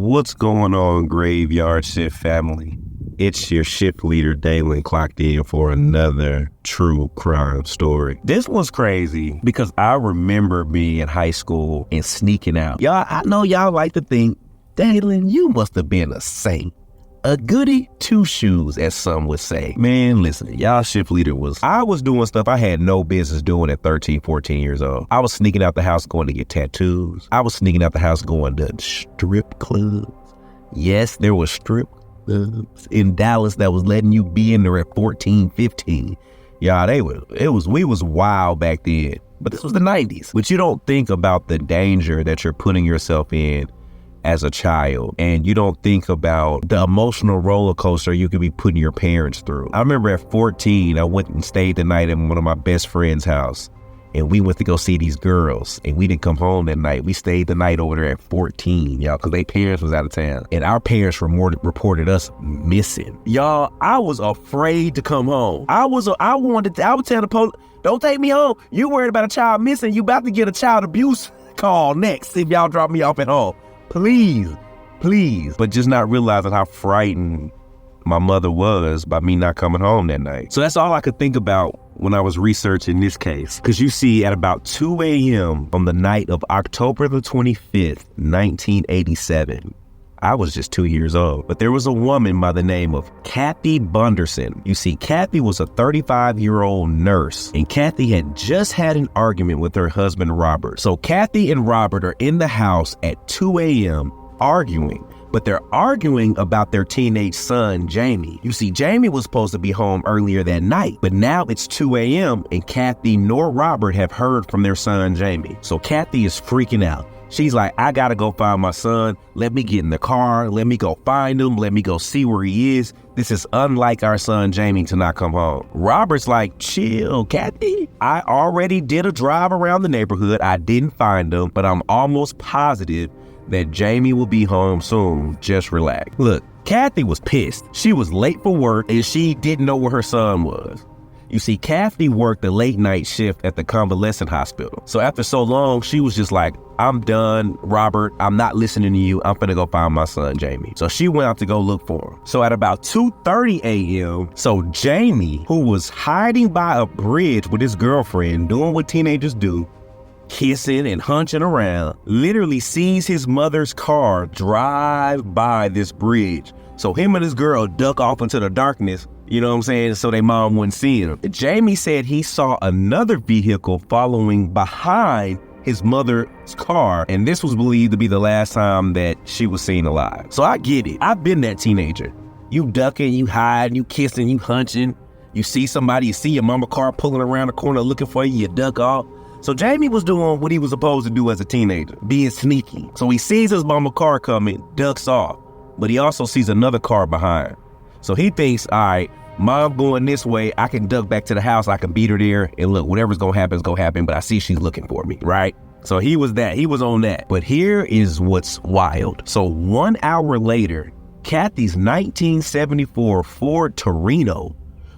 What's going on, Graveyard Shift family? It's your shift leader, Dalen, clocked in for another true crime story. This one's crazy because I remember being in high school and sneaking out. Y'all, I know y'all like to think, Dalen, you must have been a saint. A goody two shoes, as some would say. Man, listen, y'all shift leader I was doing stuff I had no business doing at 13, 14 years old. I was sneaking out the house going to get tattoos. I was sneaking out the house going to strip clubs. Yes, there was strip clubs in Dallas that was letting you be in there at 14, 15. Y'all, we was wild back then. But this was the 90s. But you don't think about the danger that you're putting yourself in as a child, and you don't think about the emotional roller coaster you could be putting your parents through. I remember at 14, I went and stayed the night in one of my best friend's house, and we went to go see these girls, and we didn't come home that night. We stayed the night over there at 14, y'all, because their parents was out of town, and our parents reported us missing. Y'all, I was afraid to come home. I would tell the police, don't take me home. You worried about a child missing, you about to get a child abuse call next if y'all drop me off at home. Please. But just not realizing how frightened my mother was by me not coming home that night. So that's all I could think about when I was researching this case. Because you see, at about 2 a.m. on the night of October the 25th, 1987, I was just 2 years old. But there was a woman by the name of Kathy Bonderson. You see, Kathy was a 35-year-old nurse, and Kathy had just had an argument with her husband, Robert. So Kathy and Robert are in the house at 2 a.m. arguing, but they're arguing about their teenage son, Jamie. You see, Jamie was supposed to be home earlier that night, but now it's 2 a.m. and Kathy nor Robert have heard from their son, Jamie. So Kathy is freaking out. She's like, I gotta go find my son. Let me get in the car. Let me go find him. Let me go see where he is. This is unlike our son, Jamie, to not come home. Robert's like, chill, Kathy. I already did a drive around the neighborhood. I didn't find him, but I'm almost positive that Jamie will be home soon. Just relax. Look, Kathy was pissed. She was late for work and she didn't know where her son was. You see, Kathy worked the late night shift at the convalescent hospital. So after so long, she was just like, I'm done, Robert. I'm not listening to you. I'm gonna go find my son, Jamie. So she went out to go look for him. So at about 2:30 a.m., so Jamie, who was hiding by a bridge with his girlfriend, doing what teenagers do, kissing and hunching around, literally sees his mother's car drive by this bridge. So him and his girl duck off into the darkness, you know what I'm saying, so their mom wouldn't see him. Jamie said he saw another vehicle following behind his mother's car, and this was believed to be the last time that she was seen alive. So I get it. I've been that teenager. You ducking, you hiding, you kissing, you hunching. You see somebody, you see your mama car pulling around the corner looking for you, you duck off. So Jamie was doing what he was supposed to do as a teenager, being sneaky. So he sees his mama car coming, ducks off, but he also sees another car behind. So he thinks, all right, mom going this way, I can duck back to the house, I can beat her there, and look, whatever's gonna happen is gonna happen, but I see she's looking for me, right? So he was on that. But here is what's wild. So 1 hour later, Kathy's 1974 Ford Torino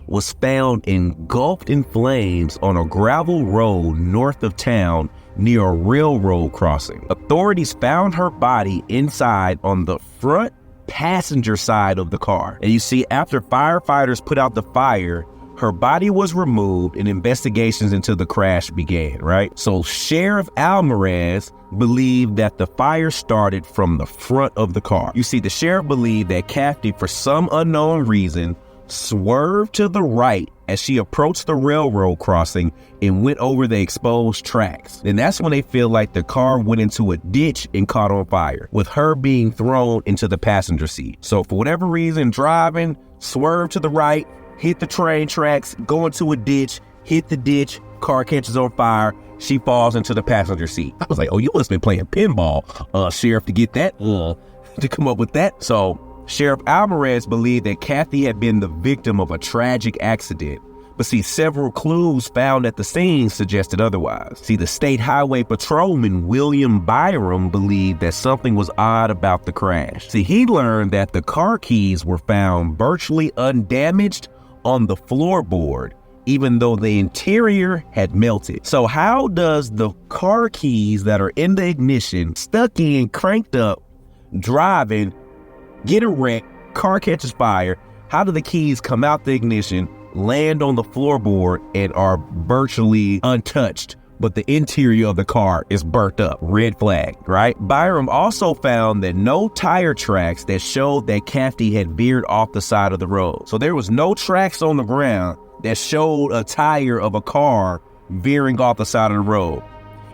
was found engulfed in flames on a gravel road north of town near a railroad crossing. Authorities found her body inside on the front passenger side of the car. And you see, after firefighters put out the fire, her body was removed and investigations into the crash began, right? So Sheriff Allmaras believed that the fire started from the front of the car. You see, the sheriff believed that Kathy, for some unknown reason, swerved to the right as she approached the railroad crossing and went over the exposed tracks. And that's when they feel like the car went into a ditch and caught on fire, with her being thrown into the passenger seat. So for whatever reason, driving, swerved to the right, hit the train tracks, go into a ditch, hit the ditch, car catches on fire, she falls into the passenger seat. I was like, oh, you must have been playing pinball, Sheriff, to get that, to come up with that. So Sheriff Allmaras believed that Kathy had been the victim of a tragic accident, but see, several clues found at the scene suggested otherwise. See, the state highway patrolman William Byram believed that something was odd about the crash. See, he learned that the car keys were found virtually undamaged on the floorboard, even though the interior had melted. So how does the car keys that are in the ignition, stuck in, cranked up, driving, get a wreck, car catches fire. How do the keys come out the ignition, land on the floorboard, and are virtually untouched, but the interior of the car is burnt up? Red flag, right? Byram also found that no tire tracks that showed that Kathy had veered off the side of the road. So there was no tracks on the ground that showed a tire of a car veering off the side of the road.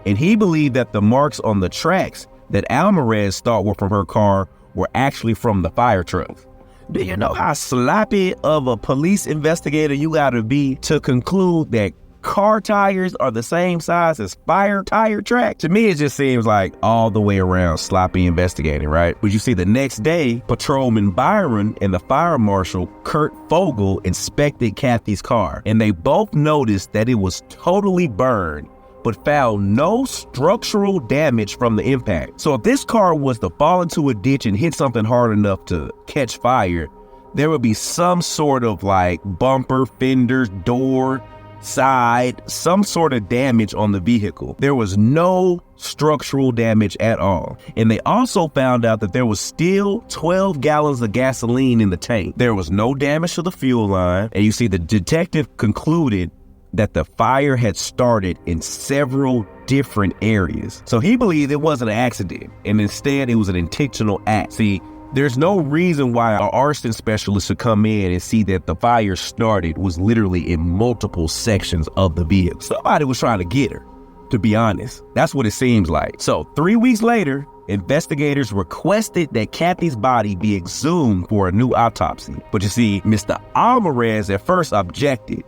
And he believed that the marks on the tracks that Allmaras thought were from her car were actually from the fire truck. Do you know how sloppy of a police investigator you gotta be to conclude that car tires are the same size as fire tire tracks? To me, it just seems like all the way around sloppy investigating, right? But you see, the next day, Patrolman Byron and the fire marshal, Kurt Fogel, inspected Kathy's car, and they both noticed that it was totally burned, but found no structural damage from the impact. So if this car was to fall into a ditch and hit something hard enough to catch fire, there would be some sort of like bumper, fenders, door, side, some sort of damage on the vehicle. There was no structural damage at all. And they also found out that there was still 12 gallons of gasoline in the tank. There was no damage to the fuel line. And you see, the detective concluded that the fire had started in several different areas. So he believed it wasn't an accident, and instead it was an intentional act. See, there's no reason why an arson specialist should come in and see that the fire started was literally in multiple sections of the vehicle. Somebody was trying to get her, to be honest. That's what it seems like. So 3 weeks later, investigators requested that Kathy's body be exhumed for a new autopsy. But you see, Mr. Allmaras at first objected.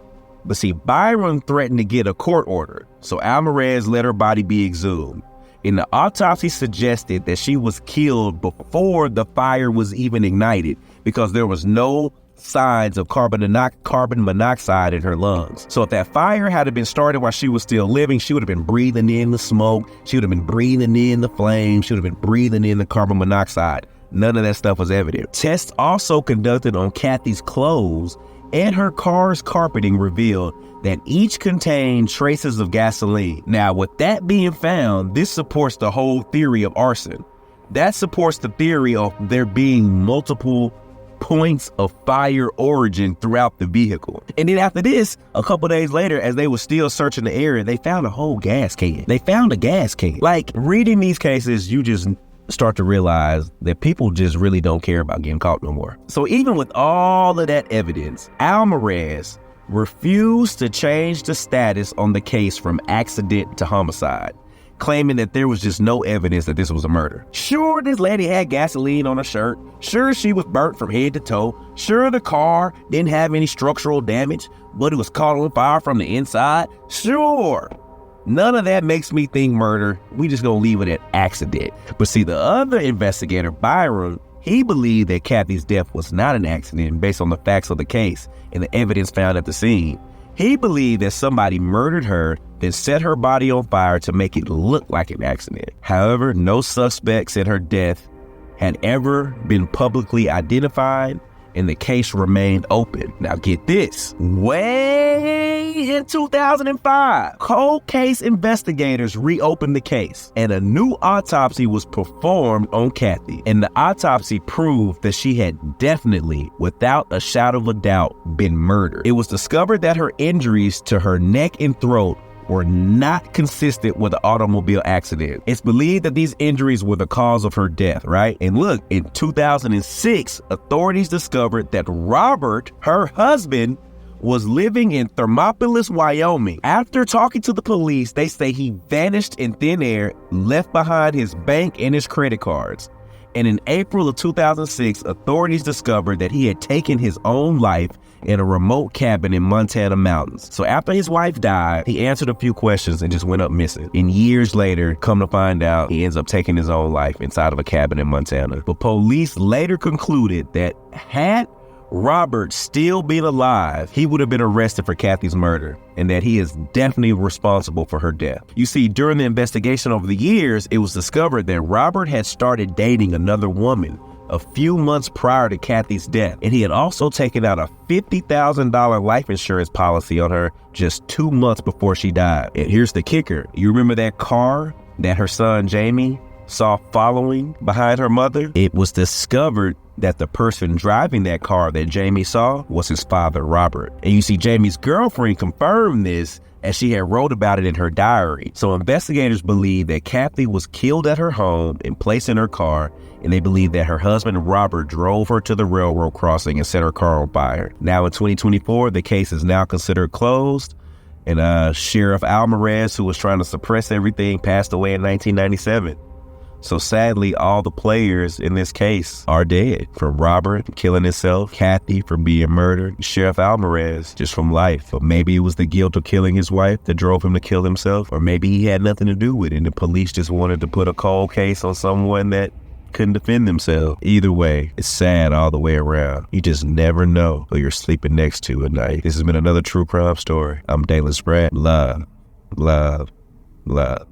But see, Byron threatened to get a court order, so Allmaras let her body be exhumed. And the autopsy suggested that she was killed before the fire was even ignited, because there was no signs of carbon monoxide in her lungs. So if that fire had been started while she was still living, she would have been breathing in the smoke, she would have been breathing in the flames, she would have been breathing in the carbon monoxide. None of that stuff was evident. Tests also conducted on Kathy's clothes and her car's carpeting revealed that each contained traces of gasoline. Now, with that being found, this supports the whole theory of arson. That supports the theory of there being multiple points of fire origin throughout the vehicle. And then after this, a couple days later, as they were still searching the area, they found a whole gas can. They found a gas can. Like, reading these cases, you just start to realize that people just really don't care about getting caught no more. So even with all of that evidence, Allmaras refused to change the status on the case from accident to homicide, claiming that there was just no evidence that this was a murder. Sure, this lady had gasoline on her shirt. Sure, she was burnt from head to toe. Sure, the car didn't have any structural damage, but it was caught on fire from the inside. Sure. None of that makes me think murder. We just gonna leave it at accident. But see, the other investigator, Byron, he believed that Kathy's death was not an accident based on the facts of the case and the evidence found at the scene. He believed that somebody murdered her, then set her body on fire to make it look like an accident. However, no suspects in her death had ever been publicly identified, and the case remained open. Now get this, way in 2005, cold case investigators reopened the case and a new autopsy was performed on Kathy. And the autopsy proved that she had definitely, without a shadow of a doubt, been murdered. It was discovered that her injuries to her neck and throat were not consistent with an automobile accident. It's believed that these injuries were the cause of her death, right? And look, in 2006, authorities discovered that Robert, her husband, was living in Thermopolis, Wyoming. After talking to the police, they say he vanished in thin air, left behind his bank and his credit cards. And in April of 2006, authorities discovered that he had taken his own life in a remote cabin in Montana mountains. So after his wife died, he answered a few questions and just went up missing. And years later, come to find out, he ends up taking his own life inside of a cabin in Montana. But police later concluded that had Robert still been alive, he would have been arrested for Kathy's murder, and that he is definitely responsible for her death. You see, during the investigation over the years, it was discovered that Robert had started dating another woman a few months prior to Kathy's death, and he had also taken out a $50,000 life insurance policy on her just 2 months before she died. And here's the kicker. You remember that car that her son Jamie saw following behind her mother, it was discovered that the person driving that car that Jamie saw was his father, Robert. And you see, Jamie's girlfriend confirmed this as she had wrote about it in her diary. So investigators believe that Kathy was killed at her home and placed in her car, and they believe that her husband, Robert, drove her to the railroad crossing and set her car on fire. Now in 2024, the case is now considered closed, and Sheriff Allmaras, who was trying to suppress everything, passed away in 1997. So sadly, all the players in this case are dead, from Robert killing himself, Kathy from being murdered, Sheriff Allmaras just from life. But maybe it was the guilt of killing his wife that drove him to kill himself, or maybe he had nothing to do with it and the police just wanted to put a cold case on someone that couldn't defend themselves. Either way, it's sad all the way around. You just never know who you're sleeping next to at night. This has been another true crime story. I'm Dalen Spratt. Love, love, love.